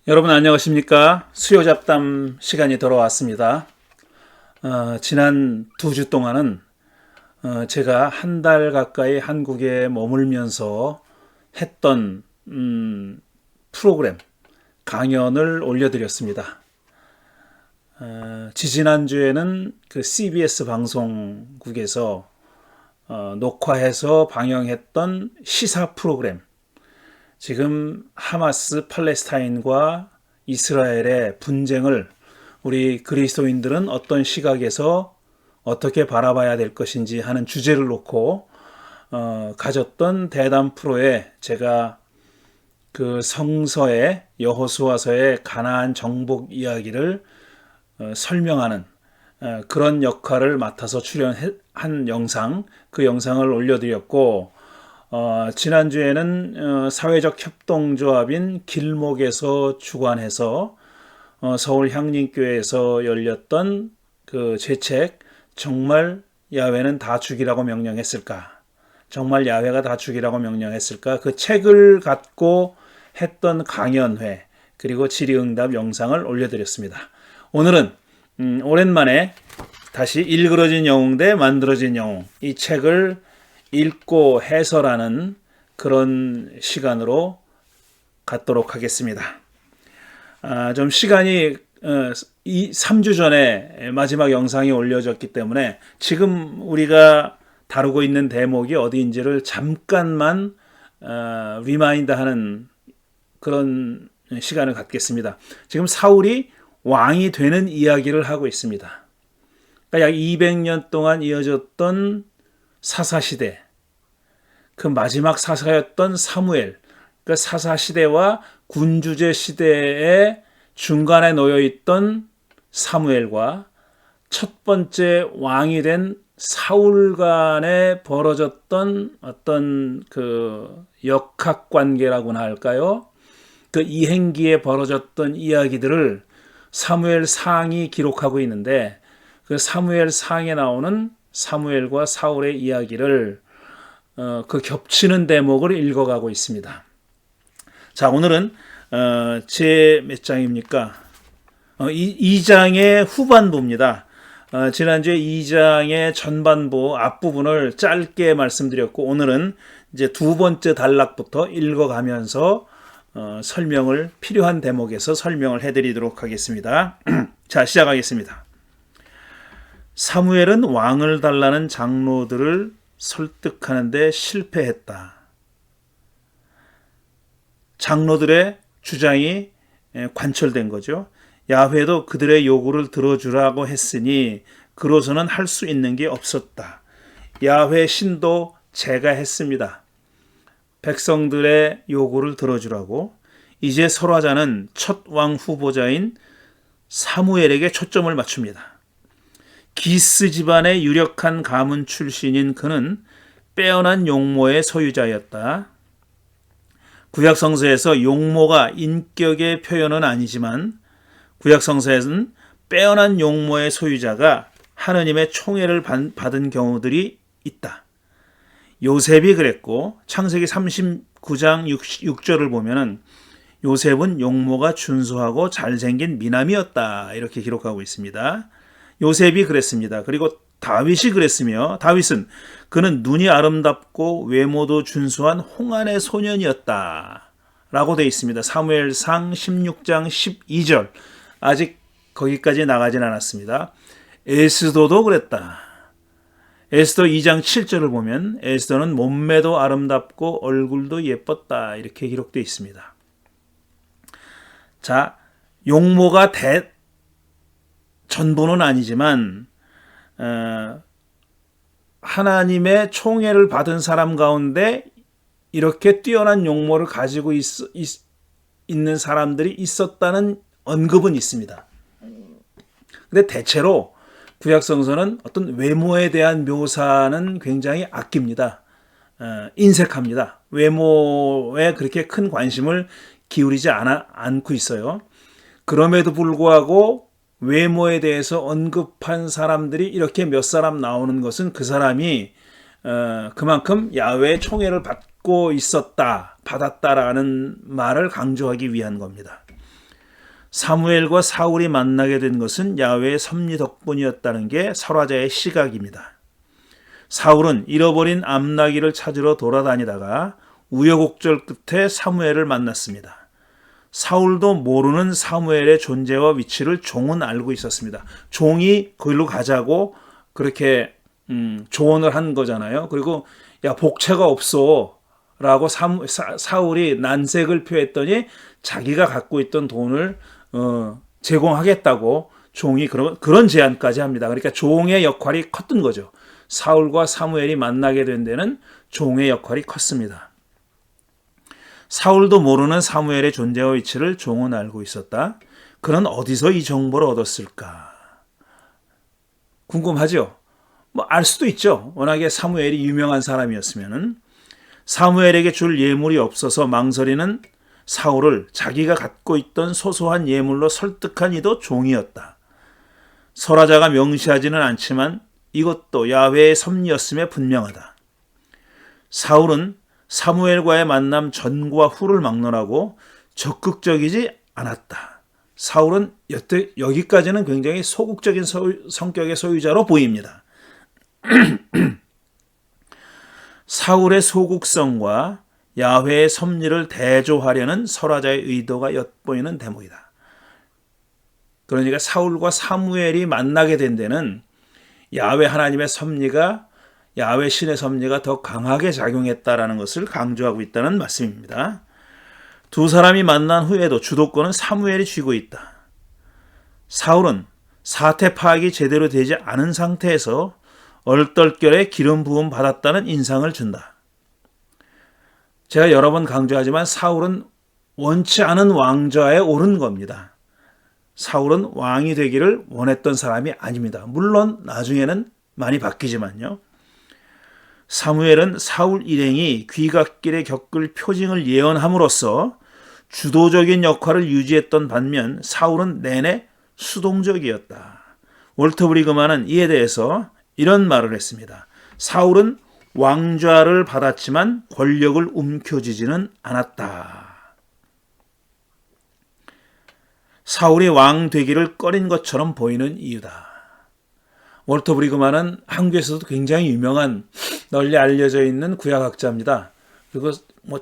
여러분 안녕하십니까? 수요잡담 시간이 돌아왔습니다. 지난 2주 동안은 제가 한 달 가까이 한국에 머물면서 했던 프로그램, 강연을 올려드렸습니다. 지지난주에는 그 CBS 방송국에서 녹화해서 방영했던 시사 프로그램, 지금 하마스 팔레스타인과 이스라엘의 분쟁을 우리 그리스도인들은 어떤 시각에서 어떻게 바라봐야 될 것인지 하는 주제를 놓고 가졌던 대담 프로에 제가 그 성서의 여호수아서의 가나안 정복 이야기를 설명하는 그런 역할을 맡아서 출연한 영상, 그 영상을 올려드렸고, 지난주에는 사회적 협동조합인 길목에서 주관해서 서울 향림교회에서 열렸던 그 제 책, 정말 야훼는 다 죽이라고 명령했을까? 정말 야훼가 다 죽이라고 명령했을까? 그 책을 갖고 했던 강연회, 그리고 질의응답 영상을 올려드렸습니다. 오늘은 오랜만에 다시 일그러진 영웅 대 만들어진 영웅, 이 책을 읽고 해설하는 그런 시간으로 갖도록 하겠습니다. 좀 시간이 3주 전에 마지막 영상이 올려졌기 때문에 지금 우리가 다루고 있는 대목이 어디인지를 잠깐만 리마인드하는 그런 시간을 갖겠습니다. 지금 사울이 왕이 되는 이야기를 하고 있습니다. 그러니까 약 200년 동안 이어졌던 사사시대, 그 마지막 사사였던 사무엘, 그 사사시대와 군주제 시대의 중간에 놓여있던 사무엘과 첫 번째 왕이 된 사울 간에 벌어졌던 어떤 그 역학관계라고나 할까요? 그 이행기에 벌어졌던 이야기들을 사무엘 상이 기록하고 있는데, 그 사무엘 상에 나오는 사무엘과 사울의 이야기를 그 겹치는 대목을 읽어가고 있습니다. 자, 오늘은 제 몇 장입니까? 2장의 후반부입니다. 지난주에 2장의 전반부 앞부분을 짧게 말씀드렸고, 오늘은 이제 두 번째 단락부터 읽어가면서 설명을, 필요한 대목에서 설명을 해드리도록 하겠습니다. 자, 시작하겠습니다. 사무엘은 왕을 달라는 장로들을 설득하는데 실패했다. 장로들의 주장이 관철된 거죠. 야훼도 그들의 요구를 들어주라고 했으니 그로서는 할 수 있는 게 없었다. 야훼 신도 제가 했습니다. 백성들의 요구를 들어주라고. 이제 설화자는 첫 왕 후보자인 사무엘에게 초점을 맞춥니다. 기스 집안의 유력한 가문 출신인 그는 빼어난 용모의 소유자였다. 구약성서에서 용모가 인격의 표현은 아니지만 구약성서에서는 빼어난 용모의 소유자가 하느님의 총애를 받은 경우들이 있다. 요셉이 그랬고, 창세기 39장 6절을 보면은 요셉은 용모가 준수하고 잘생긴 미남이었다, 이렇게 기록하고 있습니다. 요셉이 그랬습니다. 그리고 다윗이 그랬으며, 다윗은 그는 눈이 아름답고 외모도 준수한 홍안의 소년이었다 라고 되어 있습니다. 사무엘상 16장 12절. 아직 거기까지 나가진 않았습니다. 에스더도 그랬다. 에스더 2장 7절을 보면 에스더는 몸매도 아름답고 얼굴도 예뻤다, 이렇게 기록되어 있습니다. 자, 용모가 전부는 아니지만 하나님의 총애를 받은 사람 가운데 이렇게 뛰어난 용모를 가지고 있는 사람들이 있었다는 언급은 있습니다. 근데 대체로 구약성서는 어떤 외모에 대한 묘사는 굉장히 아낍니다. 인색합니다. 외모에 그렇게 큰 관심을 기울이지 않고 있어요. 그럼에도 불구하고 외모에 대해서 언급한 사람들이 이렇게 몇 사람 나오는 것은 그 사람이 그만큼 야훼의 총애를 받고 있었다, 받았다라는 말을 강조하기 위한 겁니다. 사무엘과 사울이 만나게 된 것은 야훼의 섭리 덕분이었다는 게 설화자의 시각입니다. 사울은 잃어버린 암나기를 찾으러 돌아다니다가 우여곡절 끝에 사무엘을 만났습니다. 사울도 모르는 사무엘의 존재와 위치를 종은 알고 있었습니다. 종이 거기로 가자고 그렇게 조언을 한 거잖아요. 그리고 야, 복채가 없어 라고 사울이 난색을 표했더니 자기가 갖고 있던 돈을 제공하겠다고 종이 그런 제안까지 합니다. 그러니까 종의 역할이 컸던 거죠. 사울과 사무엘이 만나게 된 데는 종의 역할이 컸습니다. 사울도 모르는 사무엘의 존재와 위치를 종은 알고 있었다. 그는 어디서 이 정보를 얻었을까? 궁금하죠? 알 수도 있죠. 워낙에 사무엘이 유명한 사람이었으면은. 사무엘에게 줄 예물이 없어서 망설이는 사울을 자기가 갖고 있던 소소한 예물로 설득한 이도 종이었다. 설화자가 명시하지는 않지만 이것도 야훼의 섭리였음에 분명하다. 사울은 사무엘과의 만남 전과 후를 막론하고 적극적이지 않았다. 사울은 여기까지는 굉장히 소극적인 성격의 소유자로 보입니다. 사울의 소극성과 야훼의 섭리를 대조하려는 설화자의 의도가 엿보이는 대목이다. 그러니까 사울과 사무엘이 만나게 된 데는 야훼 하나님의 섭리가 야훼 신의 섭리가 더 강하게 작용했다라는 것을 강조하고 있다는 말씀입니다. 두 사람이 만난 후에도 주도권은 사무엘이 쥐고 있다. 사울은 사태 파악이 제대로 되지 않은 상태에서 얼떨결에 기름 부음 받았다는 인상을 준다. 제가 여러 번 강조하지만 사울은 원치 않은 왕좌에 오른 겁니다. 사울은 왕이 되기를 원했던 사람이 아닙니다. 물론 나중에는 많이 바뀌지만요. 사무엘은 사울 일행이 귀갓길에 겪을 표징을 예언함으로써 주도적인 역할을 유지했던 반면 사울은 내내 수동적이었다. 월터 브리그만은 이에 대해서 이런 말을 했습니다. 사울은 왕좌를 받았지만 권력을 움켜쥐지는 않았다. 사울이 왕 되기를 꺼린 것처럼 보이는 이유다. 월터 브리그만은 한국에서도 굉장히 유명한 널리 알려져 있는 구약학자입니다. 그리고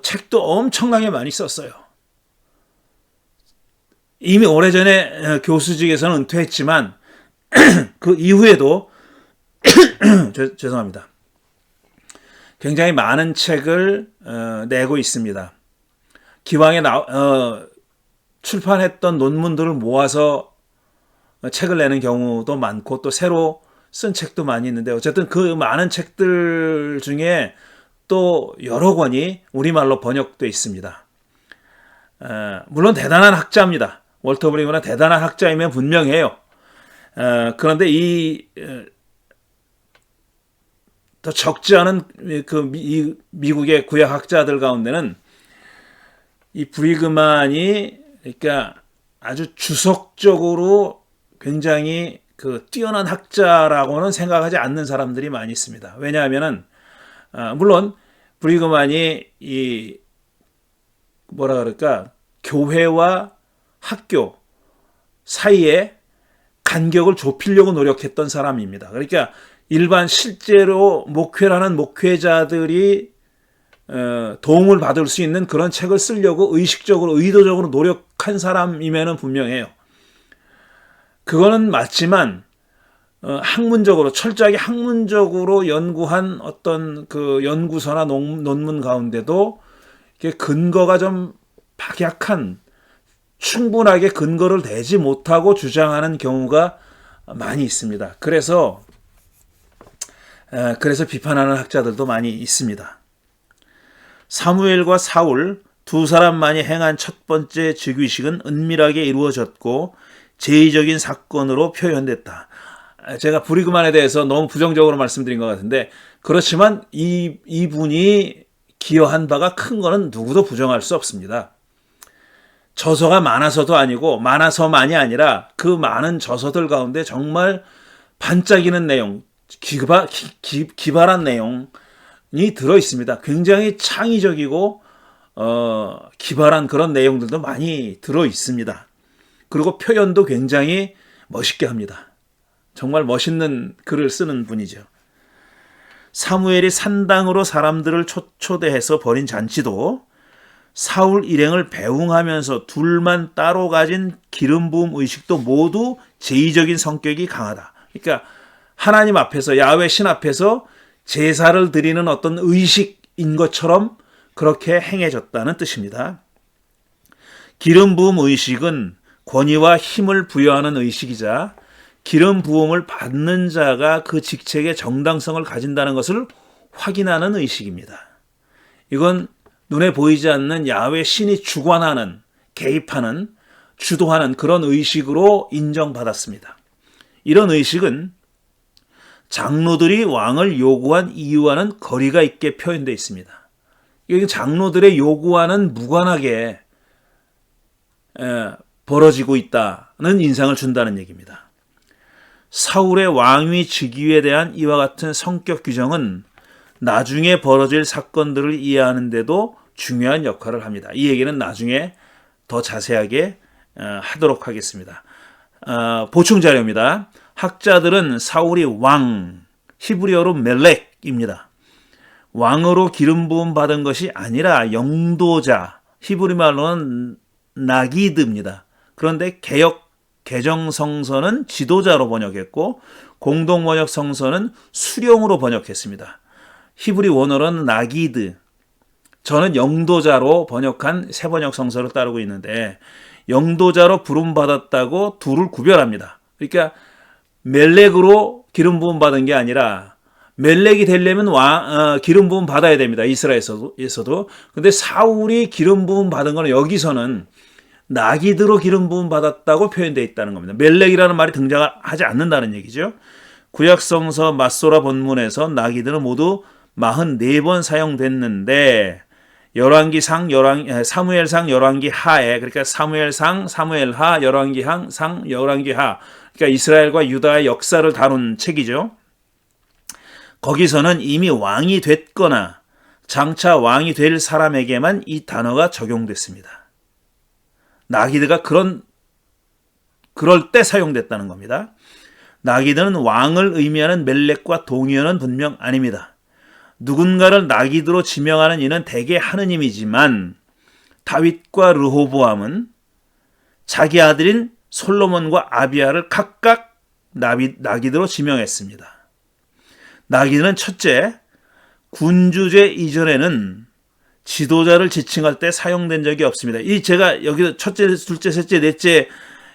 책도 엄청나게 많이 썼어요. 이미 오래전에 교수직에서는 은퇴했지만 그 이후에도 죄송합니다. 굉장히 많은 책을 내고 있습니다. 기왕에 출판했던 논문들을 모아서 책을 내는 경우도 많고 또 새로 쓴 책도 많이 있는데 어쨌든 그 많은 책들 중에 또 여러 권이 우리말로 번역되어 있습니다. 물론 대단한 학자입니다. 월터 브리그만은 대단한 학자이면 분명해요. 그런데 더 적지 않은 미국의 구약학자들 가운데는 이 브리그만이 그러니까 아주 주석적으로 굉장히 뛰어난 학자라고는 생각하지 않는 사람들이 많이 있습니다. 왜냐하면은 물론 브리그만이 교회와 학교 사이에 간격을 좁히려고 노력했던 사람입니다. 그러니까 일반 실제로 목회라는 목회자들이 도움을 받을 수 있는 그런 책을 쓰려고 의식적으로 의도적으로 노력한 사람임에는 분명해요. 그거는 맞지만 학문적으로 철저하게 학문적으로 연구한 어떤 그 연구서나 논문 가운데도 근거가 좀 박약한 충분하게 근거를 대지 못하고 주장하는 경우가 많이 있습니다. 그래서 비판하는 학자들도 많이 있습니다. 사무엘과 사울 두 사람만이 행한 첫 번째 즉위식은 은밀하게 이루어졌고 제의적인 사건으로 표현됐다. 제가 브리그만에 대해서 너무 부정적으로 말씀드린 것 같은데 그렇지만 이분이 기여한 바가 큰 거는 누구도 부정할 수 없습니다. 저서가 많아서도 아니고 많아서만이 아니라 그 많은 저서들 가운데 정말 반짝이는 내용, 기발한 내용이 들어 있습니다. 굉장히 창의적이고 기발한 그런 내용들도 많이 들어 있습니다. 그리고 표현도 굉장히 멋있게 합니다. 정말 멋있는 글을 쓰는 분이죠. 사무엘이 산당으로 사람들을 초대해서 벌인 잔치도 사울 일행을 배웅하면서 둘만 따로 가진 기름 부음 의식도 모두 제의적인 성격이 강하다. 그러니까 하나님 앞에서, 야훼 신 앞에서 제사를 드리는 어떤 의식인 것처럼 그렇게 행해졌다는 뜻입니다. 기름 부음 의식은 권위와 힘을 부여하는 의식이자 기름 부음을 받는 자가 그 직책의 정당성을 가진다는 것을 확인하는 의식입니다. 이건 눈에 보이지 않는 야훼 신이 주관하는, 개입하는, 주도하는 그런 의식으로 인정받았습니다. 이런 의식은 장로들이 왕을 요구한 이유와는 거리가 있게 표현되어 있습니다. 이게 장로들의 요구와는 무관하게 벌어지고 있다는 인상을 준다는 얘기입니다. 사울의 왕위 즉위에 대한 이와 같은 성격 규정은 나중에 벌어질 사건들을 이해하는 데도 중요한 역할을 합니다. 이 얘기는 나중에 더 자세하게 하도록 하겠습니다. 보충 자료입니다. 학자들은 사울이 왕, 히브리어로 멜렉입니다. 왕으로 기름 부음 받은 것이 아니라 영도자, 히브리 말로는 나기드입니다. 그런데 개정 성서는 지도자로 번역했고 공동 번역 성서는 수령으로 번역했습니다. 히브리 원어로는 나기드, 저는 영도자로 번역한 새 번역 성서를 따르고 있는데 영도자로 부름받았다고 둘을 구별합니다. 그러니까 멜렉으로 기름 부음 받은 게 아니라 멜렉이 되려면 기름 부음 받아야 됩니다. 이스라엘에서도. 근데 사울이 기름 부음 받은 거는 여기서는 나기드로 기름 부음 받았다고 표현되어 있다는 겁니다. 멜렉이라는 말이 등장하지 않는다는 얘기죠. 구약성서 맞소라 본문에서 나기드는 모두 44번 사용됐는데 사무엘상, 열왕기 하에, 그러니까 사무엘상, 사무엘하, 열왕기상, 열왕기하, 그러니까 이스라엘과 유다의 역사를 다룬 책이죠. 거기서는 이미 왕이 됐거나 장차 왕이 될 사람에게만 이 단어가 적용됐습니다. 나기드가 그럴 때 사용됐다는 겁니다. 나기드는 왕을 의미하는 멜렉과 동의어는 분명 아닙니다. 누군가를 나기드로 지명하는 이는 대개 하느님이지만 다윗과 르호보암은 자기 아들인 솔로몬과 아비야를 각각 나기드로 지명했습니다. 나기드는 첫째, 군주제 이전에는 지도자를 지칭할 때 사용된 적이 없습니다. 제가 여기서 첫째, 둘째, 셋째, 넷째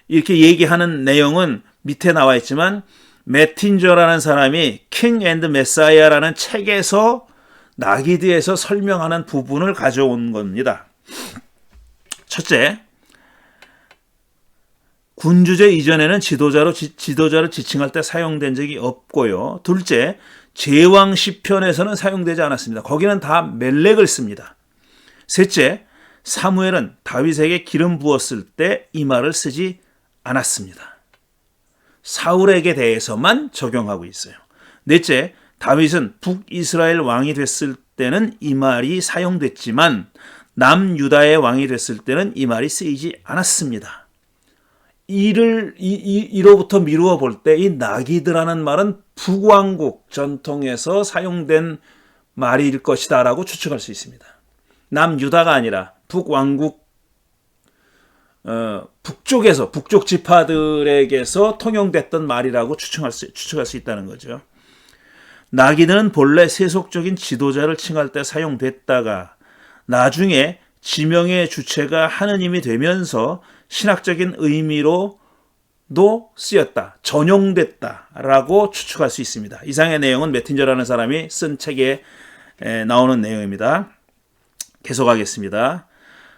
이렇게 얘기하는 내용은 밑에 나와 있지만 매틴저라는 사람이 킹 앤드 메사이아라는 책에서 나기드에서 설명하는 부분을 가져온 겁니다. 첫째, 군주제 이전에는 지도자를 지칭할 때 사용된 적이 없고요. 둘째, 제왕 시편에서는 사용되지 않았습니다. 거기는 다 멜렉을 씁니다. 셋째, 사무엘은 다윗에게 기름 부었을 때 이 말을 쓰지 않았습니다. 사울에게 대해서만 적용하고 있어요. 넷째, 다윗은 북이스라엘 왕이 됐을 때는 이 말이 사용됐지만 남유다의 왕이 됐을 때는 이 말이 쓰이지 않았습니다. 이로부터 미루어 볼 때 이 나기드라는 말은 북왕국 전통에서 사용된 말일 것이다 라고 추측할 수 있습니다. 남유다가 아니라 북왕국 북쪽 지파들에게서 통용됐던 말이라고 추측할 수 있다는 거죠. 나기드는 본래 세속적인 지도자를 칭할 때 사용됐다가 나중에 지명의 주체가 하느님이 되면서 신학적인 의미로도 쓰였다, 전용됐다라고 추측할 수 있습니다. 이상의 내용은 매틴저라는 사람이 쓴 책에 나오는 내용입니다. 계속하겠습니다.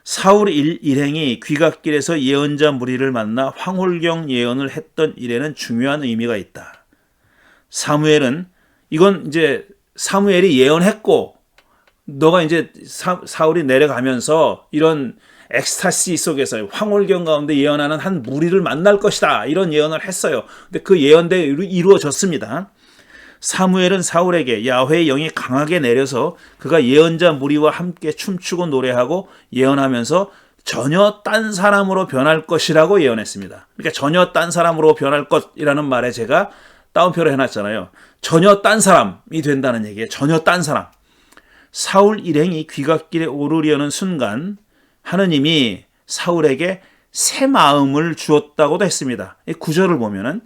사울 일행이 귀갓길에서 예언자 무리를 만나 황홀경 예언을 했던 일에는 중요한 의미가 있다. 사무엘은 이건 이제 사무엘이 예언했고 너가 이제 사울이 내려가면서 이런 엑스타시 속에서 황홀경 가운데 예언하는 한 무리를 만날 것이다. 이런 예언을 했어요. 근데 그 예언대로 이루어졌습니다. 사무엘은 사울에게 야훼의 영이 강하게 내려서 그가 예언자 무리와 함께 춤추고 노래하고 예언하면서 전혀 딴 사람으로 변할 것이라고 예언했습니다. 그러니까 전혀 딴 사람으로 변할 것이라는 말에 제가 따옴표를 해놨잖아요. 전혀 딴 사람이 된다는 얘기예요. 전혀 딴 사람. 사울 일행이 귀갓길에 오르려는 순간 하느님이 사울에게 새 마음을 주었다고도 했습니다. 이 구절을 보면은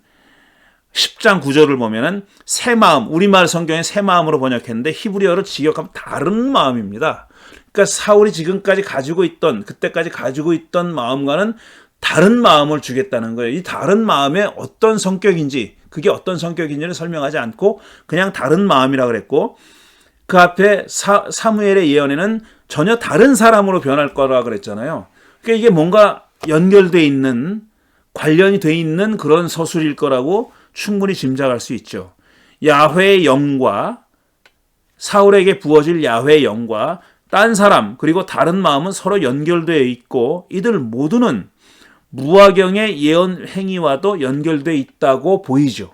10장 9절을 보면은 새 마음, 우리말 성경에 새 마음으로 번역했는데 히브리어로 직역하면 다른 마음입니다. 그러니까 사울이 지금까지 가지고 있던, 그때까지 가지고 있던 마음과는 다른 마음을 주겠다는 거예요. 이 다른 마음의 어떤 성격인지, 그게 어떤 성격인지를 설명하지 않고 그냥 다른 마음이라 그랬고, 그 앞에 사무엘의 예언에는 전혀 다른 사람으로 변할 거라 그랬잖아요. 그러니까 이게 뭔가 연결돼 있는, 관련이 돼 있는 그런 서술일 거라고 충분히 짐작할 수 있죠. 야훼의 영과, 사울에게 부어질 야훼의 영과 딴 사람 그리고 다른 마음은 서로 연결되어 있고 이들 모두는 무화경의 예언 행위와도 연결되어 있다고 보이죠.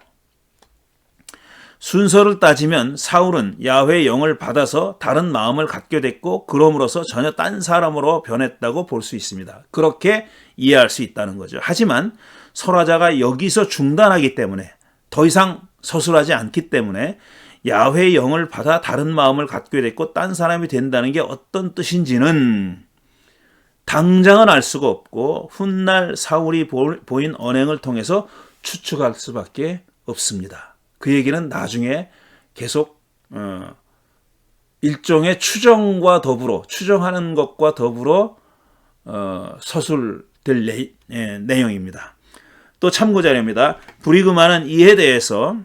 순서를 따지면 사울은 야훼의 영을 받아서 다른 마음을 갖게 됐고 그럼으로써 전혀 딴 사람으로 변했다고 볼 수 있습니다. 그렇게 이해할 수 있다는 거죠. 하지만 설화자가 여기서 중단하기 때문에 더 이상 서술하지 않기 때문에 야훼의 영을 받아 다른 마음을 갖게 됐고 딴 사람이 된다는 게 어떤 뜻인지는 당장은 알 수가 없고 훗날 사울이 보인 언행을 통해서 추측할 수밖에 없습니다. 그 얘기는 나중에 계속 일종의 추정과 더불어 추정하는 것과 더불어 서술될 내용입니다. 또 참고 자료입니다. 브리그만은 이에 대해서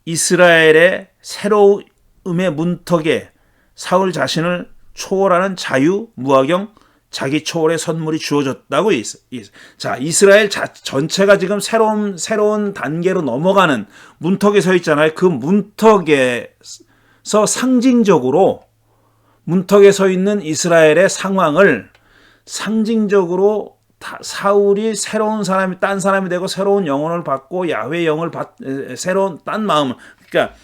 이스라엘의 새로움의 문턱에 사울 자신을 초월하는 자유, 무화경, 자기 초월의 선물이 주어졌다고 있어요. 자, 이스라엘 전체가 지금 새로운 단계로 넘어가는 문턱에 서 있잖아요. 그 문턱에서 상징적으로 문턱에 서 있는 이스라엘의 상황을 상징적으로 사울이 새로운 사람이 딴 사람이 되고 새로운 영혼을 받고 야훼의 영을 새로운 딴 마음을 그러니까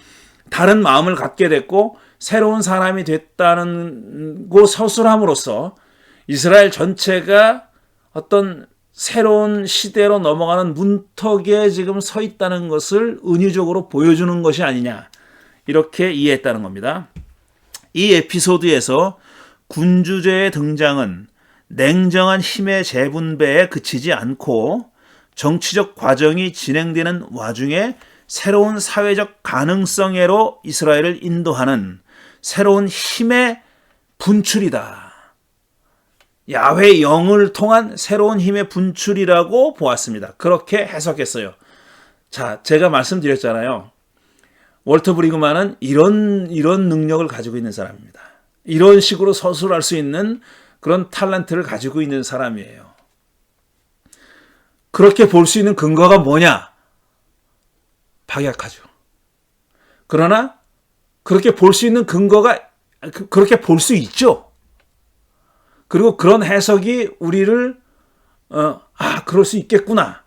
다른 마음을 갖게 됐고 새로운 사람이 됐다는 고 서술함으로써 이스라엘 전체가 어떤 새로운 시대로 넘어가는 문턱에 지금 서 있다는 것을 은유적으로 보여주는 것이 아니냐 이렇게 이해했다는 겁니다. 이 에피소드에서 군주제의 등장은 냉정한 힘의 재분배에 그치지 않고 정치적 과정이 진행되는 와중에 새로운 사회적 가능성으로 이스라엘을 인도하는 새로운 힘의 분출이다. 야훼의 영을 통한 새로운 힘의 분출이라고 보았습니다. 그렇게 해석했어요. 자, 제가 말씀드렸잖아요. 월터 브리그만은 이런 능력을 가지고 있는 사람입니다. 이런 식으로 서술할 수 있는 그런 탤런트를 가지고 있는 사람이에요. 그렇게 볼 수 있는 근거가 뭐냐? 박약하죠. 그러나 그렇게 볼 수 있는 근거가 그렇게 볼 수 있죠. 그리고 그런 해석이 우리를 그럴 수 있겠구나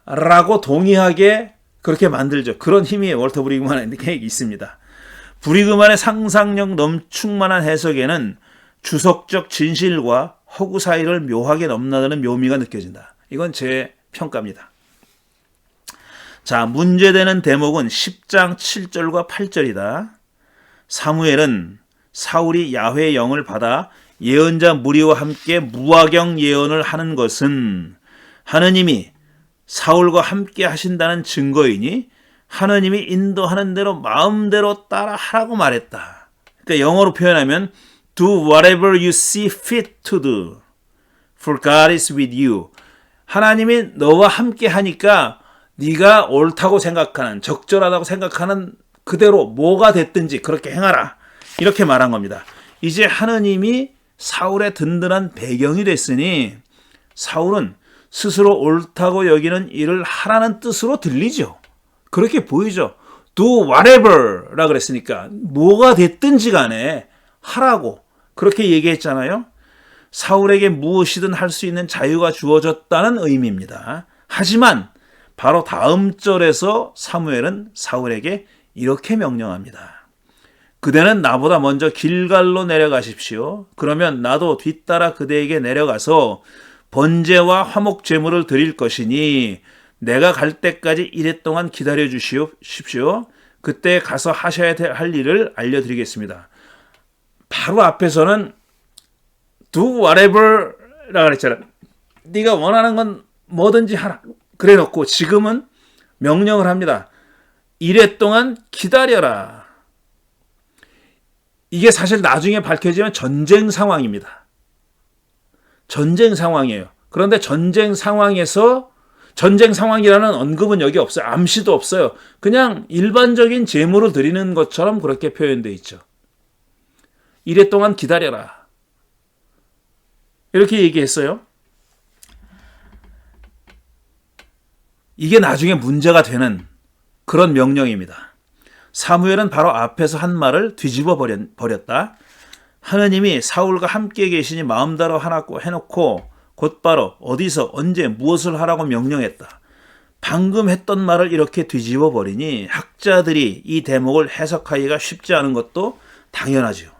라고 동의하게 그렇게 만들죠. 그런 힘이 월터 브리그만에게 있습니다. 브리그만의 상상력 넘충만한 해석에는 주석적 진실과 허구 사이를 묘하게 넘나드는 묘미가 느껴진다. 이건 제 평가입니다. 자, 문제되는 대목은 10장 7절과 8절이다. 사무엘은 사울이 야훼의 영을 받아 예언자 무리와 함께 무화경 예언을 하는 것은 하느님이 사울과 함께 하신다는 증거이니 하느님이 인도하는 대로 마음대로 따라 하라고 말했다. 그러니까 영어로 표현하면 Do whatever you see fit to do, for God is with you. 하나님이 너와 함께 하니까 네가 옳다고 생각하는, 적절하다고 생각하는 그대로 뭐가 됐든지 그렇게 행하라. 이렇게 말한 겁니다. 이제 하느님이 사울의 든든한 배경이 됐으니 사울은 스스로 옳다고 여기는 일을 하라는 뜻으로 들리죠. 그렇게 보이죠. Do whatever라 그랬으니까 뭐가 됐든지 간에 하라고 그렇게 얘기했잖아요. 사울에게 무엇이든 할 수 있는 자유가 주어졌다는 의미입니다. 하지만 바로 다음 절에서 사무엘은 사울에게 이렇게 명령합니다. 그대는 나보다 먼저 길갈로 내려가십시오. 그러면 나도 뒤따라 그대에게 내려가서 번제와 화목 제물을 드릴 것이니 내가 갈 때까지 이래 동안 기다려 주십시오. 그때 가서 하셔야 할 일을 알려드리겠습니다. 바로 앞에서는 do whatever 라고 그랬잖아. 네가 원하는 건 뭐든지 하라. 그래 놓고 지금은 명령을 합니다. 이래 동안 기다려라. 이게 사실 나중에 밝혀지면 전쟁 상황입니다. 전쟁 상황이에요. 그런데 전쟁 상황에서 전쟁 상황이라는 언급은 여기 없어요. 암시도 없어요. 그냥 일반적인 제물을 드리는 것처럼 그렇게 표현되어 있죠. 이래 동안 기다려라. 이렇게 얘기했어요. 이게 나중에 문제가 되는 그런 명령입니다. 사무엘은 바로 앞에서 한 말을 뒤집어 버렸다. 하느님이 사울과 함께 계시니 마음대로 하라고 해놓고 곧바로 어디서 언제 무엇을 하라고 명령했다. 방금 했던 말을 이렇게 뒤집어 버리니 학자들이 이 대목을 해석하기가 쉽지 않은 것도 당연하죠.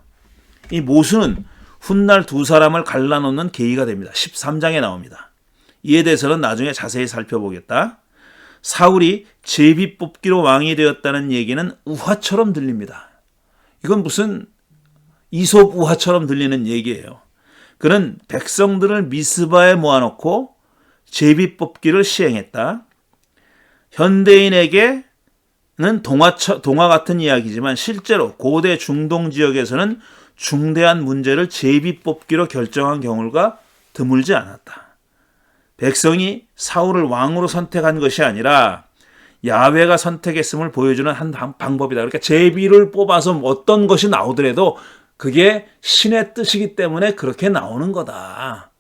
이 모수는 훗날 두 사람을 갈라놓는 계기가 됩니다. 13장에 나옵니다. 이에 대해서는 나중에 자세히 살펴보겠다. 사울이 제비 뽑기로 왕이 되었다는 얘기는 우화처럼 들립니다. 이건 무슨 이솝 우화처럼 들리는 얘기예요. 그는 백성들을 미스바에 모아놓고 제비 뽑기를 시행했다. 현대인에게는 동화 같은 이야기지만 실제로 고대 중동 지역에서는 중대한 문제를 제비 뽑기로 결정한 경우가 드물지 않았다. 백성이 사울을 왕으로 선택한 것이 아니라 야훼가 선택했음을 보여주는 한 방법이다. 그러니까 제비를 뽑아서 어떤 것이 나오더라도 그게 신의 뜻이기 때문에 그렇게 나오는 거다.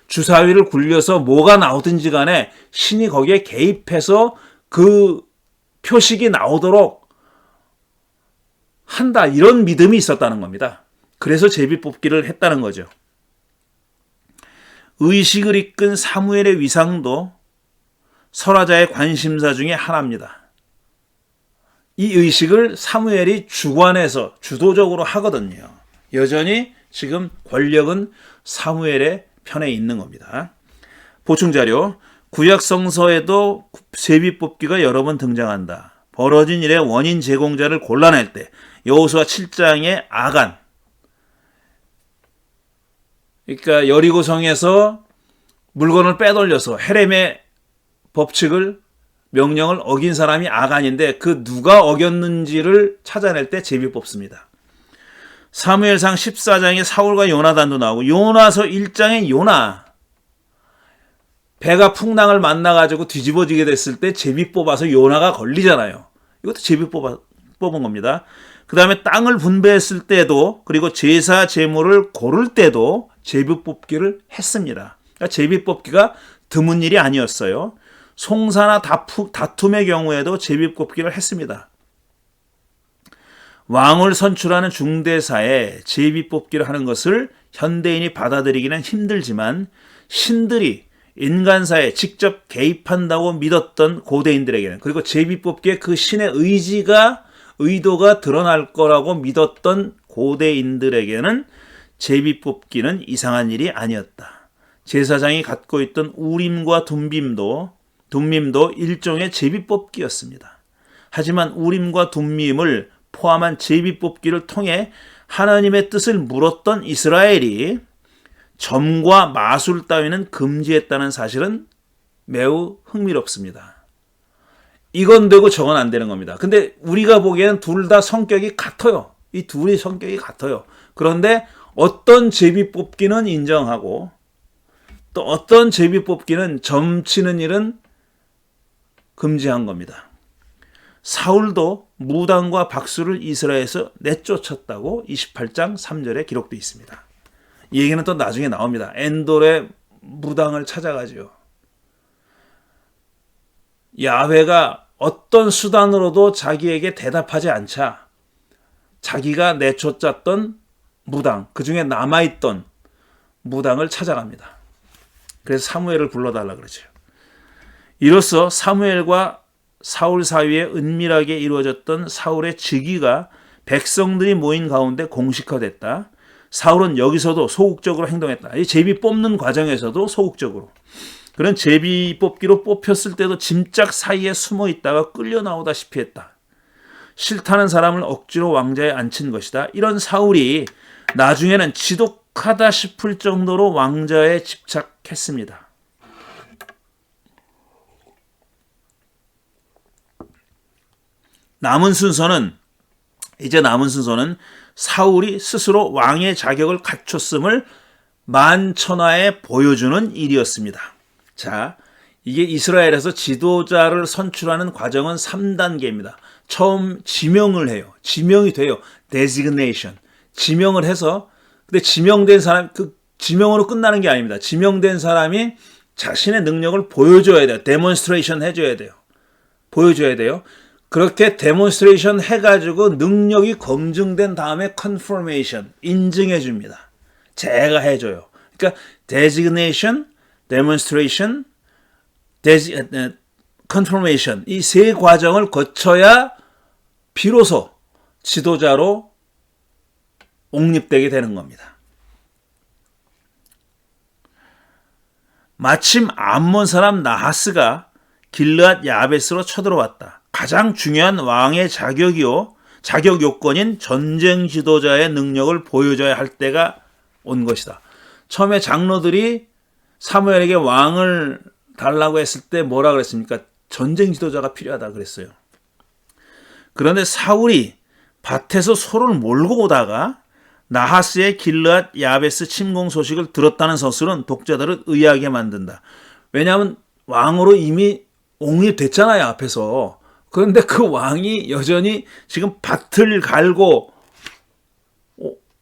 주사위를 굴려서 뭐가 나오든지 간에 신이 거기에 개입해서 그 표식이 나오도록 한다. 이런 믿음이 있었다는 겁니다. 그래서 제비 뽑기를 했다는 거죠. 의식을 이끈 사무엘의 위상도 설화자의 관심사 중에 하나입니다. 이 의식을 사무엘이 주관해서 주도적으로 하거든요. 여전히 지금 권력은 사무엘의 편에 있는 겁니다. 보충자료, 구약성서에도 제비 뽑기가 여러 번 등장한다. 벌어진 일의 원인 제공자를 골라낼 때 여호수아 7장의 아간, 그러니까 여리고성에서 물건을 빼돌려서 헤렘의 법칙을 명령을 어긴 사람이 아간인데 그 누가 어겼는지를 찾아낼 때 제비 뽑습니다. 사무엘상 14장에 사울과 요나단도 나오고 요나서 1장에 요나 배가 풍랑을 만나가지고 뒤집어지게 됐을 때 제비 뽑아서 요나가 걸리잖아요. 이것도 제비 뽑은 겁니다. 그 다음에 땅을 분배했을 때도 그리고 제사 제물을 고를 때도 제비 뽑기를 했습니다. 그러니까 제비 뽑기가 드문 일이 아니었어요. 송사나 다툼의 경우에도 제비 뽑기를 했습니다. 왕을 선출하는 중대사에 제비 뽑기를 하는 것을 현대인이 받아들이기는 힘들지만 신들이 인간사에 직접 개입한다고 믿었던 고대인들에게는 그리고 제비 뽑기에 그 신의 의도가 드러날 거라고 믿었던 고대인들에게는 제비 뽑기는 이상한 일이 아니었다. 제사장이 갖고 있던 우림과 둠밈도 일종의 제비 뽑기였습니다. 하지만 우림과 둠밈을 포함한 제비 뽑기를 통해 하나님의 뜻을 물었던 이스라엘이 점과 마술 따위는 금지했다는 사실은 매우 흥미롭습니다. 이건 되고 저건 안 되는 겁니다. 근데 우리가 보기에는 둘 다 성격이 같아요. 이 둘이 성격이 같아요. 그런데 어떤 제비 뽑기는 인정하고 또 어떤 제비 뽑기는 점치는 일은 금지한 겁니다. 사울도 무당과 박수를 이스라엘에서 내쫓았다고 28장 3절에 기록되어 있습니다. 이 얘기는 또 나중에 나옵니다. 엔돌의 무당을 찾아가죠. 야훼가 어떤 수단으로도 자기에게 대답하지 않자 자기가 내쫓았던 무당, 그 중에 남아있던 무당을 찾아갑니다. 그래서 사무엘을 불러달라 그러죠. 이로써 사무엘과 사울 사이에 은밀하게 이루어졌던 사울의 즉위가 백성들이 모인 가운데 공식화됐다. 사울은 여기서도 소극적으로 행동했다. 이 제비 뽑는 과정에서도 소극적으로. 그런 제비 뽑기로 뽑혔을 때도 짐짝 사이에 숨어 있다가 끌려 나오다시피 했다. 싫다는 사람을 억지로 왕좌에 앉힌 것이다. 이런 사울이 나중에는 지독하다 싶을 정도로 왕좌에 집착했습니다. 이제 남은 순서는 사울이 스스로 왕의 자격을 갖췄음을 만천하에 보여주는 일이었습니다. 자, 이게 이스라엘에서 지도자를 선출하는 과정은 3단계입니다. 처음 지명을 해요. 지명이 돼요. designation. 지명을 해서, 근데 지명된 사람, 그 지명으로 끝나는 게 아닙니다. 지명된 사람이 자신의 능력을 보여줘야 돼요. demonstration 해줘야 돼요. 보여줘야 돼요. 그렇게 데몬스트레이션 해가지고 능력이 검증된 다음에 confirmation, 인증해 줍니다. 제가 해줘요. 그러니까 designation, demonstration, confirmation 이 세 과정을 거쳐야 비로소 지도자로 옹립되게 되는 겁니다. 마침 암몬 사람 나하스가 길르앗 야베스로 쳐들어왔다. 가장 중요한 왕의 자격 요건인 전쟁 지도자의 능력을 보여줘야 할 때가 온 것이다. 처음에 장로들이 사무엘에게 왕을 달라고 했을 때 뭐라 그랬습니까? 전쟁 지도자가 필요하다 그랬어요. 그런데 사울이 밭에서 소를 몰고 오다가 나하스의 길르앗 야베스 침공 소식을 들었다는 서술은 독자들을 의아하게 만든다. 왜냐하면 왕으로 이미 옹립됐잖아요, 앞에서. 그런데 그 왕이 여전히 지금 밭을 갈고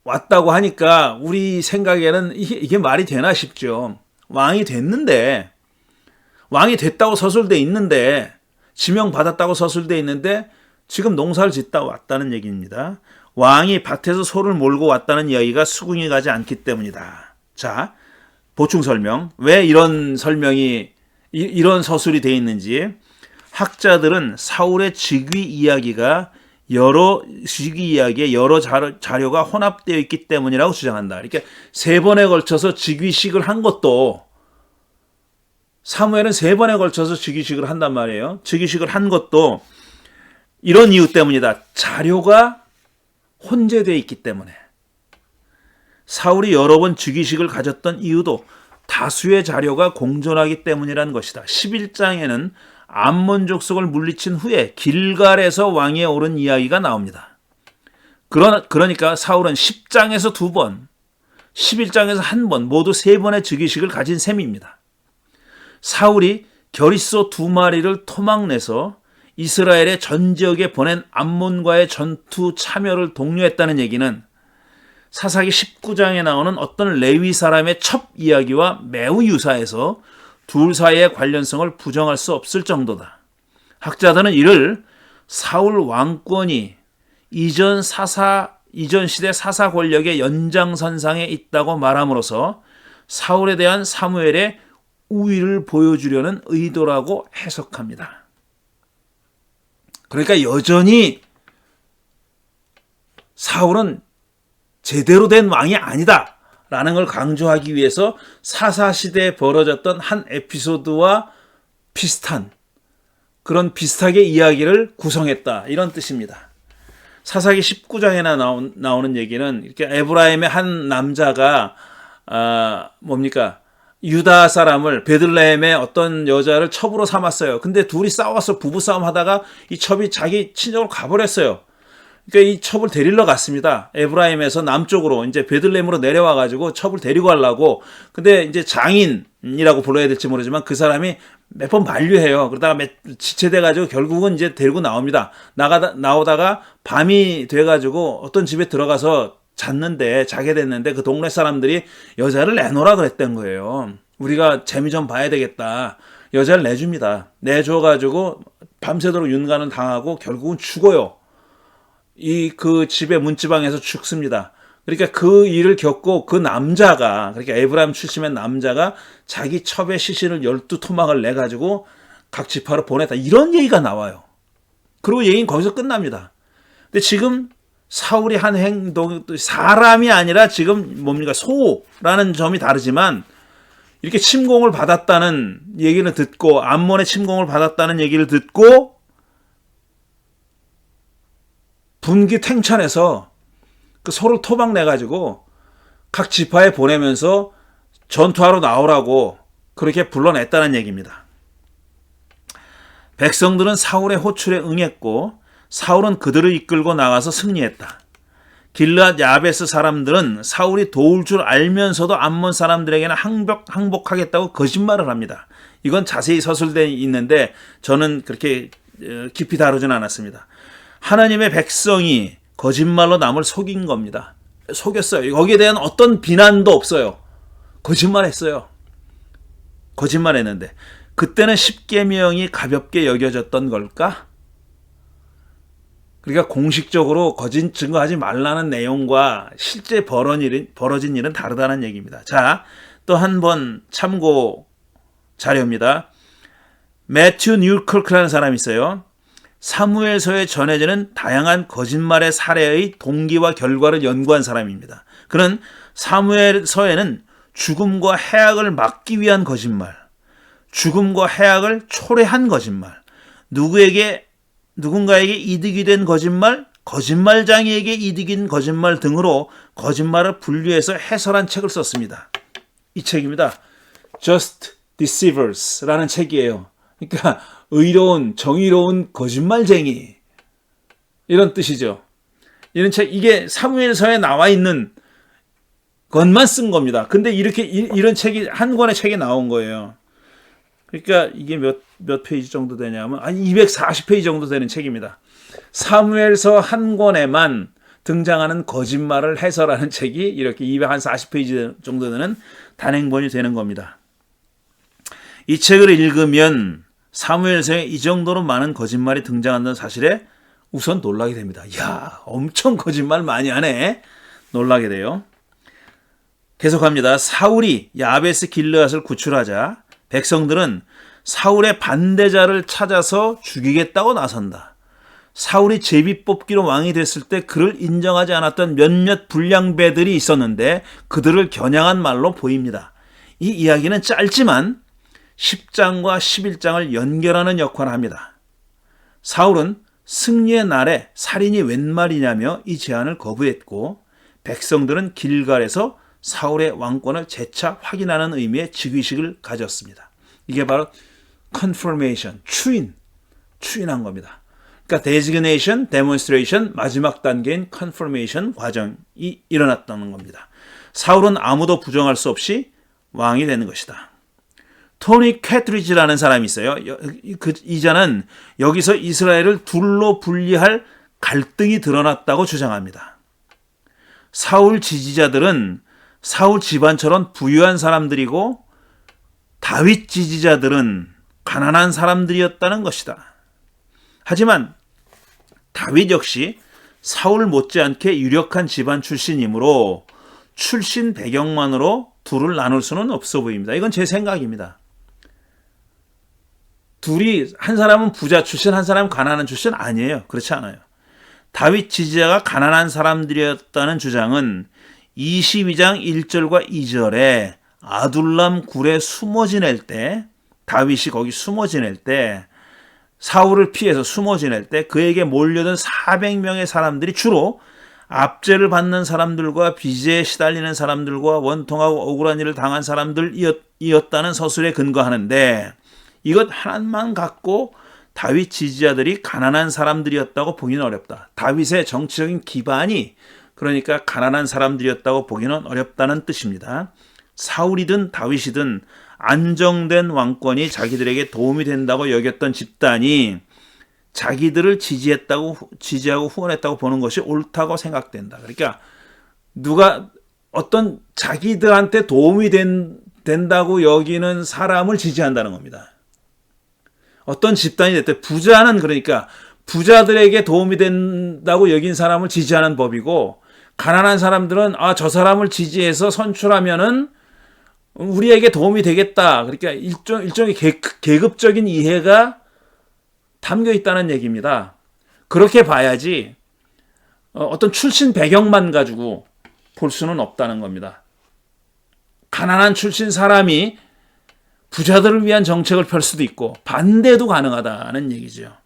왔다고 하니까 우리 생각에는 이게 말이 되나 싶죠. 왕이 됐다고 서술돼 있는데, 지명받았다고 서술돼 있는데 지금 농사를 짓다 왔다는 얘기입니다. 왕이 밭에서 소를 몰고 왔다는 이야기가 수긍이 가지 않기 때문이다. 자, 보충 설명. 왜 이런 설명이 이런 서술이 되어 있는지. 학자들은 사울의 즉위 이야기에 여러 자료가 혼합되어 있기 때문이라고 주장한다. 이렇게 세 번에 걸쳐서 즉위식을 한 것도, 사무엘은 3번에 걸쳐서 즉위식을 한단 말이에요. 즉위식을 한 것도 이런 이유 때문이다. 자료가 혼재되어 있기 때문에. 사울이 여러 번 즉위식을 가졌던 이유도 다수의 자료가 공존하기 때문이라는 것이다. 11장에는 암몬 족속을 물리친 후에 길갈에서 왕위에 오른 이야기가 나옵니다. 그러니까 사울은 10장에서 2번, 11장에서 1번, 모두 3번의 즉위식을 가진 셈입니다. 사울이 겨릿소 2마리를 토막내서 이스라엘의 전 지역에 보낸 암몬과의 전투 참여를 독려했다는 얘기는 사사기 19장에 나오는 어떤 레위 사람의 첩 이야기와 매우 유사해서 둘 사이의 관련성을 부정할 수 없을 정도다. 학자들은 이를 사울 왕권이 이전 시대 사사 권력의 연장선상에 있다고 말함으로써 사울에 대한 사무엘의 우위를 보여주려는 의도라고 해석합니다. 그러니까 여전히 사울은 제대로 된 왕이 아니다 라는 걸 강조하기 위해서 사사시대에 벌어졌던 한 에피소드와 비슷하게 이야기를 구성했다, 이런 뜻입니다. 사사기 19장에나 나오는 얘기는 이렇게 에브라임의 한 남자가 유다 사람을, 베들레헴의 어떤 여자를 첩으로 삼았어요. 근데 둘이 싸워서 부부싸움 하다가 이 첩이 자기 친정으로 가버렸어요. 그러니까 이 첩을 데리러 갔습니다. 에브라임에서 남쪽으로 이제 베들레헴으로 내려와가지고 첩을 데리고 가려고. 근데 이제 장인이라고 불러야 될지 모르지만 그 사람이 몇 번 만류해요. 그러다가 지체돼가지고 결국은 이제 데리고 나옵니다. 나오다가 밤이 돼가지고 어떤 집에 들어가서 자게 됐는데 그 동네 사람들이 여자를 내놓으라 그랬던 거예요. 우리가 재미 좀 봐야 되겠다. 여자를 내줍니다. 내줘가지고 밤새도록 윤관을 당하고 결국은 죽어요. 그 집의 문지방에서 죽습니다. 그러니까 그 일을 겪고 그 남자가, 그러니까 에브라임 출신의 남자가 자기 첩의 시신을 12토막을 내가지고 각 지파로 보냈다. 이런 얘기가 나와요. 그리고 얘기는 거기서 끝납니다. 근데 지금 사울이 한 행동, 사람이 아니라 지금 뭡니까? 소라는 점이 다르지만 이렇게 침공을 받았다는 얘기를 듣고 암몬의 침공을 받았다는 얘기를 듣고 분기탱천해서 그 소를 토막내가지고 각 지파에 보내면서 전투하러 나오라고 그렇게 불러냈다는 얘기입니다. 백성들은 사울의 호출에 응했고 사울은 그들을 이끌고 나가서 승리했다. 길르앗 야베스 사람들은 사울이 도울 줄 알면서도 암몬 사람들에게는 항복하겠다고 거짓말을 합니다. 이건 자세히 서술되어 있는데 저는 그렇게 깊이 다루진 않았습니다. 하나님의 백성이 거짓말로 남을 속인 겁니다. 속였어요. 거기에 대한 어떤 비난도 없어요. 거짓말했어요. 거짓말했는데 그때는 십계명이 가볍게 여겨졌던 걸까? 그러니까 공식적으로 거짓 증거하지 말라는 내용과 실제 벌어진 일은 다르다는 얘기입니다. 자, 또 한 번 참고 자료입니다. 매튜 뉴커크라는 사람이 있어요. 사무엘서에 전해지는 다양한 거짓말의 사례의 동기와 결과를 연구한 사람입니다. 그는 사무엘서에는 죽음과 해악을 막기 위한 거짓말, 죽음과 해악을 초래한 거짓말, 누군가에게 이득이 된 거짓말, 거짓말장이에게 이득인 거짓말 등으로 거짓말을 분류해서 해설한 책을 썼습니다. 이 책입니다. Just Deceivers라는 책이에요. 그러니까 의로운, 정의로운 거짓말쟁이 이런 뜻이죠. 이런 책, 이게 사무엘서에 나와 있는 것만 쓴 겁니다. 근데 이런 책이 한 권의 책이 나온 거예요. 그러니까 이게 몇 페이지 정도 되냐면 240페이지 정도 되는 책입니다. 사무엘서 한 권에만 등장하는 거짓말을 해설하는 책이 이렇게 240페이지 정도 되는 단행본이 되는 겁니다. 이 책을 읽으면 사무엘서에 이 정도로 많은 거짓말이 등장한다는 사실에 우선 놀라게 됩니다. 이야, 엄청 거짓말 많이 하네. 놀라게 돼요. 계속합니다. 사울이 야베스 길르앗을 구출하자 백성들은 사울의 반대자를 찾아서 죽이겠다고 나선다. 사울이 제비뽑기로 왕이 됐을 때 그를 인정하지 않았던 몇몇 불량배들이 있었는데 그들을 겨냥한 말로 보입니다. 이 이야기는 짧지만 10장과 11장을 연결하는 역할을 합니다. 사울은 승리의 날에 살인이 웬 말이냐며 이 제안을 거부했고 백성들은 길갈에서 사울의 왕권을 재차 확인하는 의미의 즉위식을 가졌습니다. 이게 바로 confirmation, 추인한 겁니다. 그러니까 designation, demonstration, 마지막 단계인 confirmation 과정이 일어났다는 겁니다. 사울은 아무도 부정할 수 없이 왕이 되는 것이다. 토니 캐트리지라는 사람이 있어요. 이 자는 여기서 이스라엘을 둘로 분리할 갈등이 드러났다고 주장합니다. 사울 지지자들은 사울 집안처럼 부유한 사람들이고 다윗 지지자들은 가난한 사람들이었다는 것이다. 하지만 다윗 역시 사울 못지않게 유력한 집안 출신이므로 출신 배경만으로 둘을 나눌 수는 없어 보입니다. 이건 제 생각입니다. 둘이 한 사람은 부자 출신, 한 사람은 가난한 출신 아니에요. 그렇지 않아요. 다윗 지지자가 가난한 사람들이었다는 주장은 22장 1절과 2절에 아둘람 굴에 숨어 지낼 때 다윗이 거기 숨어 지낼 때 사울을 피해서 숨어 지낼 때 그에게 몰려든 400명의 사람들이 주로 압제를 받는 사람들과 빚에 시달리는 사람들과 원통하고 억울한 일을 당한 사람들이었다는 서술에 근거하는데 이것 하나만 갖고 다윗 지지자들이 가난한 사람들이었다고 보기는 어렵다. 다윗의 정치적인 기반이 그러니까 가난한 사람들이었다고 보기는 어렵다는 뜻입니다. 사울이든 다윗이든 안정된 왕권이 자기들에게 도움이 된다고 여겼던 집단이 자기들을 지지하고 후원했다고 보는 것이 옳다고 생각된다. 그러니까 누가 어떤 자기들한테 도움이 된다고 여기는 사람을 지지한다는 겁니다. 어떤 집단이 됐든 부자는 그러니까 부자들에게 도움이 된다고 여긴 사람을 지지하는 법이고 가난한 사람들은 저 사람을 지지해서 선출하면은 우리에게 도움이 되겠다. 그러니까 일종의 계급적인 이해가 담겨 있다는 얘기입니다. 그렇게 봐야지 어떤 출신 배경만 가지고 볼 수는 없다는 겁니다. 가난한 출신 사람이 부자들을 위한 정책을 펼 수도 있고 반대도 가능하다는 얘기죠.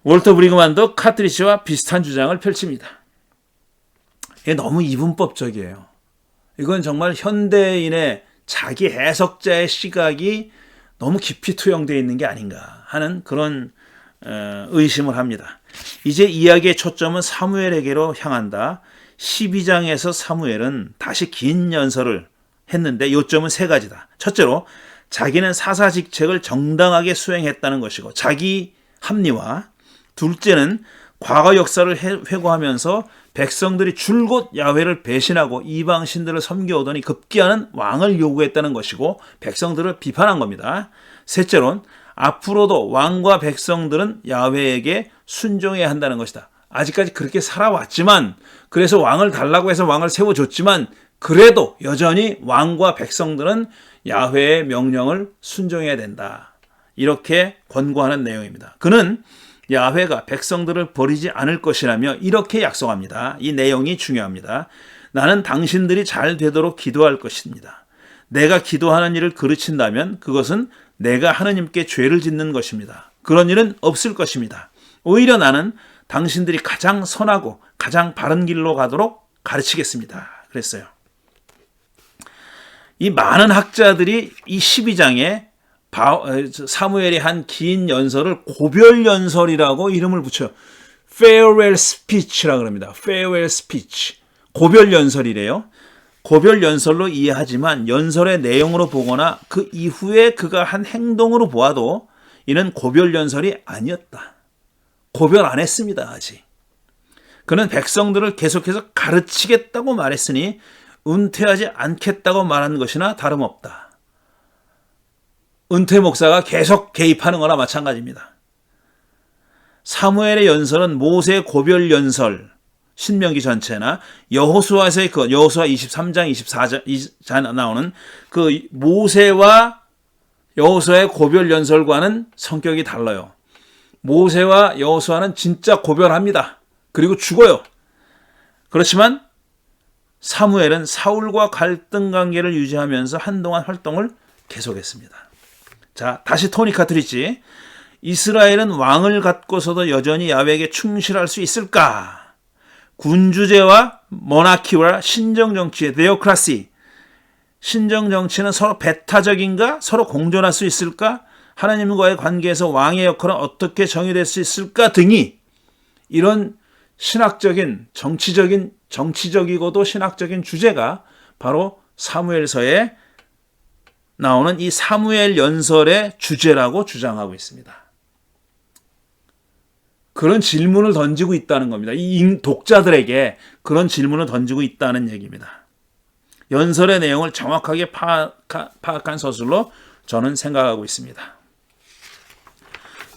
월터 브리그만도 카트리지와 비슷한 주장을 펼칩니다. 이게 너무 이분법적이에요. 이건 정말 현대인의 자기 해석자의 시각이 너무 깊이 투영되어 있는 게 아닌가 하는 그런 의심을 합니다. 이제 이야기의 초점은 사무엘에게로 향한다. 12장에서 사무엘은 다시 긴 연설을 했는데 요점은 세 가지다. 첫째로 자기는 사사직책을 정당하게 수행했다는 것이고 자기 합리화. 둘째는 과거 역사를 회고하면서 백성들이 줄곧 야훼를 배신하고 이방 신들을 섬겨오더니 급기야는 왕을 요구했다는 것이고 백성들을 비판한 겁니다. 셋째로는 앞으로도 왕과 백성들은 야훼에게 순종해야 한다는 것이다. 아직까지 그렇게 살아왔지만 그래서 왕을 달라고 해서 왕을 세워줬지만 그래도 여전히 왕과 백성들은 야훼의 명령을 순종해야 된다. 이렇게 권고하는 내용입니다. 그는 야훼가 백성들을 버리지 않을 것이라며 이렇게 약속합니다. 이 내용이 중요합니다. 나는 당신들이 잘 되도록 기도할 것입니다. 내가 기도하는 일을 그르친다면 그것은 내가 하느님께 죄를 짓는 것입니다. 그런 일은 없을 것입니다. 오히려 나는 당신들이 가장 선하고 가장 바른 길로 가도록 가르치겠습니다. 그랬어요. 이 많은 학자들이 이 12장에 사무엘이 한 긴 연설을 고별연설이라고 이름을 붙여요. farewell speech라고 합니다. farewell speech. 고별연설이래요. 고별연설로 이해하지만 연설의 내용으로 보거나 그 이후에 그가 한 행동으로 보아도 이는 고별연설이 아니었다. 고별 안 했습니다. 아직. 그는 백성들을 계속해서 가르치겠다고 말했으니 은퇴하지 않겠다고 말한 것이나 다름없다. 은퇴 목사가 계속 개입하는 거나 마찬가지입니다. 사무엘의 연설은 모세의 고별 연설, 신명기 전체나 여호수아에서의 여호수아 23장, 24장 나오는 그 모세와 여호수아의 고별 연설과는 성격이 달라요. 모세와 여호수아는 진짜 고별합니다. 그리고 죽어요. 그렇지만 사무엘은 사울과 갈등 관계를 유지하면서 한동안 활동을 계속했습니다. 자, 다시 토니 카트리지. 이스라엘은 왕을 갖고서도 여전히 야훼에게 충실할 수 있을까? 군주제와 모나키와 신정정치의 데오크라시. 신정정치는 서로 배타적인가? 서로 공존할 수 있을까? 하나님과의 관계에서 왕의 역할은 어떻게 정의될 수 있을까? 등이 이런 신학적인, 정치적이고도 신학적인 주제가 바로 사무엘서에 나오는 이 사무엘 연설의 주제라고 주장하고 있습니다. 그런 질문을 던지고 있다는 겁니다. 이 독자들에게 그런 질문을 던지고 있다는 얘기입니다. 연설의 내용을 정확하게 파악한 서술로 저는 생각하고 있습니다.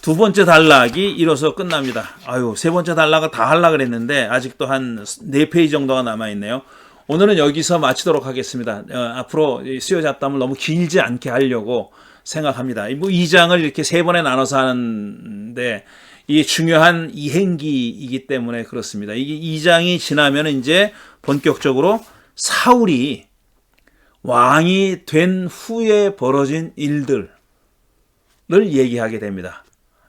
두 번째 단락이 이로써 끝납니다. 세 번째 단락을 다 하려고 그랬는데 아직도 한 4페이지 정도가 남아있네요. 오늘은 여기서 마치도록 하겠습니다. 앞으로 수요 잡담을 너무 길지 않게 하려고 생각합니다. 2장을 이렇게 3번에 나눠서 하는데 이게 중요한 이행기이기 때문에 그렇습니다. 이게 2장이 지나면 이제 본격적으로 사울이 왕이 된 후에 벌어진 일들을 얘기하게 됩니다.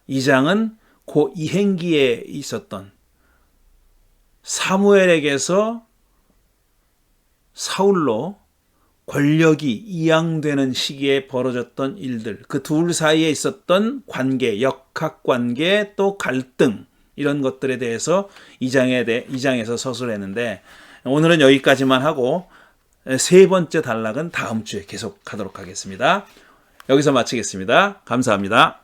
2장은 그 이행기에 있었던 사무엘에게서 사울로 권력이 이양되는 시기에 벌어졌던 일들, 그 둘 사이에 있었던 관계, 역학관계, 또 갈등 이런 것들에 대해서 2장에서 서술했는데 오늘은 여기까지만 하고 세 번째 단락은 다음 주에 계속하도록 하겠습니다. 여기서 마치겠습니다. 감사합니다.